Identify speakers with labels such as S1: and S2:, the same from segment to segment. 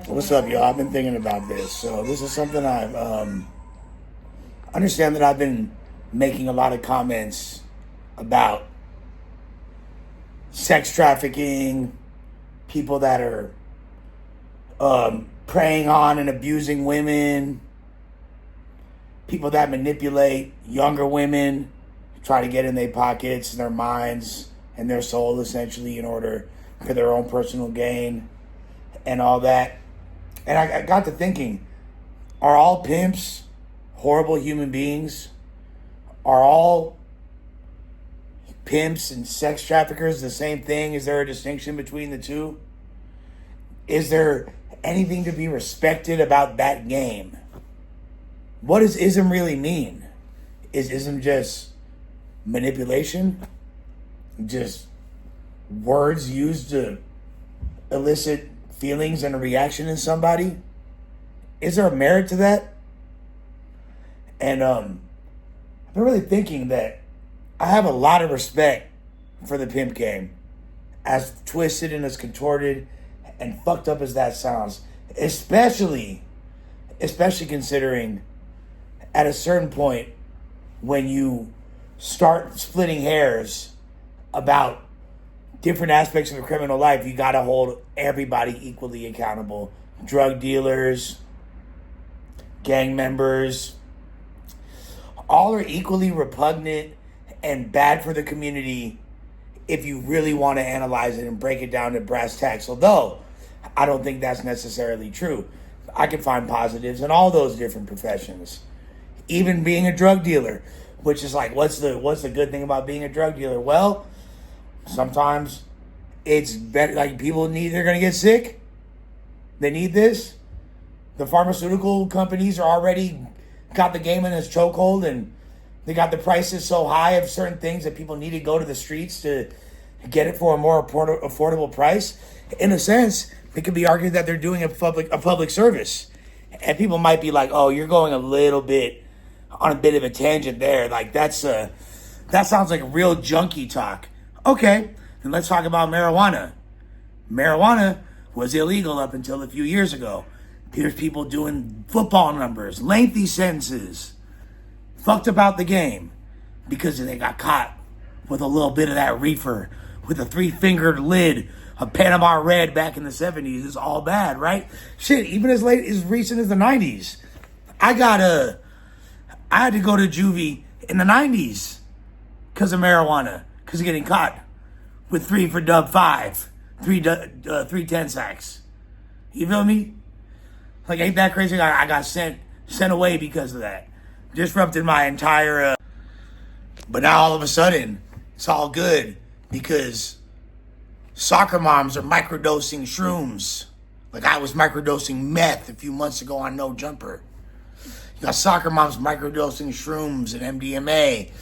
S1: What's up, y'all? I've been thinking about this. So this is something I've understand that I've been making a lot of comments about sex trafficking, people that are preying on and abusing women, people that manipulate younger women, try to get in their pockets, their minds, and their soul, essentially, in order for their own personal gain and all that. And I got to thinking, are all pimps horrible human beings? Are all pimps and sex traffickers the same thing? Is there a distinction between the two? Is there anything to be respected about that game? What does ism really mean? Is ism just manipulation? Just words used to elicit feelings and a reaction in somebody? Is there a merit to that? And I've been really thinking that I have a lot of respect for the pimp game, as twisted and as contorted and fucked up as that sounds, especially considering at a certain point when you start splitting hairs about different aspects of the criminal life, you got to hold everybody equally accountable. Drug dealers, gang members, all are equally repugnant and bad for the community if you really want to analyze it and break it down to brass tacks. Although I don't think that's necessarily true. I can find positives in all those different professions. Even being a drug dealer, which is like, what's the good thing about being a drug dealer? Well, sometimes it's better. Like, they're going to get sick. They need this. The pharmaceutical companies are already got the game in its chokehold, and they got the prices so high of certain things that people need to go to the streets to get it for a more affordable price. In a sense, it could be argued that they're doing a public service. And people might be like, oh, you're going a little bit on a bit of a tangent there. Like, that sounds like real junkie talk. Okay, then let's talk about marijuana. Marijuana was illegal up until a few years ago. There's people doing football numbers, lengthy sentences, fucked about the game because they got caught with a little bit of that reefer with a 3-fingered lid, a Panama Red back in the 70s. It's all bad, right? Shit, even as recent as the 90s. I had to go to juvie in the 90s because of marijuana, because of getting caught with 3 for dub 5, 3 10 sacks. You feel me? Like, ain't that crazy? I got sent away because of that. Disrupted my entire... But now all of a sudden, it's all good because soccer moms are microdosing shrooms. Like, I was microdosing meth a few months ago on No Jumper. You got soccer moms microdosing shrooms and MDMA.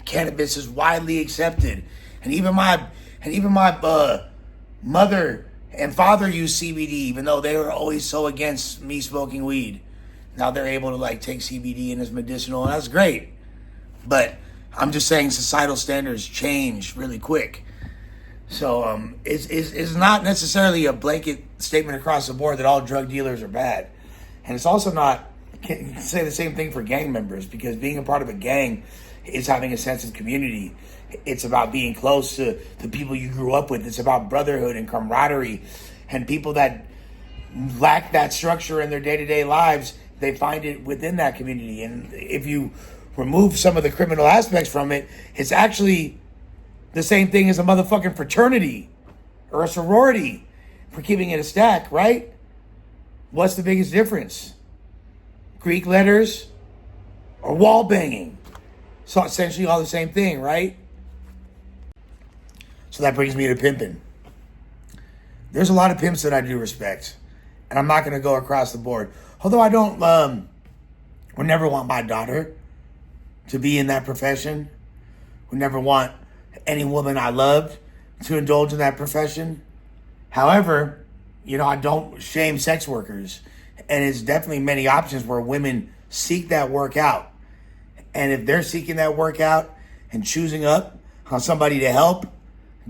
S1: Cannabis is widely accepted. And even my mother and father use CBD, even though they were always so against me smoking weed. Now they're able to, like, take CBD and it's medicinal, and that's great. But I'm just saying societal standards change really quick. So it's not necessarily a blanket statement across the board that all drug dealers are bad. And it's also not, can't say the same thing for gang members, because being a part of a gang is having a sense of community. It's about being close to the people you grew up with. It's about brotherhood and camaraderie. And people that lack that structure in their day-to-day lives, they find it within that community. And if you remove some of the criminal aspects from it, it's actually the same thing as a motherfucking fraternity or a sorority, for keeping it a stack, right? What's the biggest difference? Greek letters or wall banging? So essentially all the same thing, right? So that brings me to pimping. There's a lot of pimps that I do respect, and I'm not going to go across the board. Although I don't, would never want my daughter to be in that profession. Would never want any woman I loved to indulge in that profession. However, I don't shame sex workers, and it's definitely many options where women seek that work out. And if they're seeking that work out and choosing up on somebody to help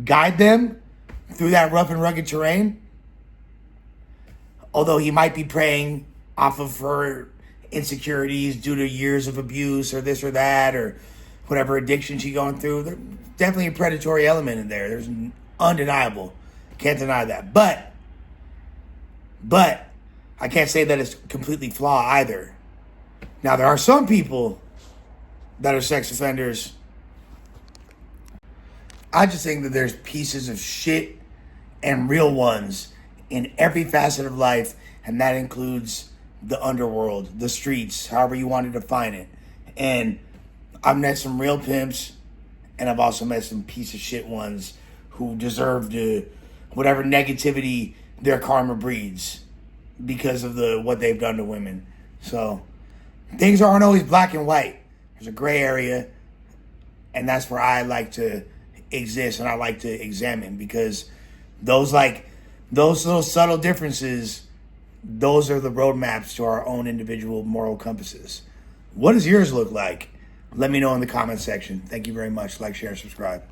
S1: guide them through that rough and rugged terrain, although he might be preying off of her insecurities due to years of abuse or this or that or whatever addiction she's going through, there's definitely a predatory element in there. There's undeniable. Can't deny that. But I can't say that it's completely flawed either. Now, there are some people that are sex offenders. I just think that there's pieces of shit and real ones in every facet of life, and that includes the underworld, the streets, however you want to define it. And I've met some real pimps, and I've also met some piece of shit ones who deserve to whatever negativity their karma breeds because of what they've done to women. So things aren't always black and white. There's a gray area, and that's where I like to exist and I like to examine, because those little subtle differences, those are the roadmaps to our own individual moral compasses. What does yours look like? Let me know in the comment section. Thank you very much. Like, share, subscribe.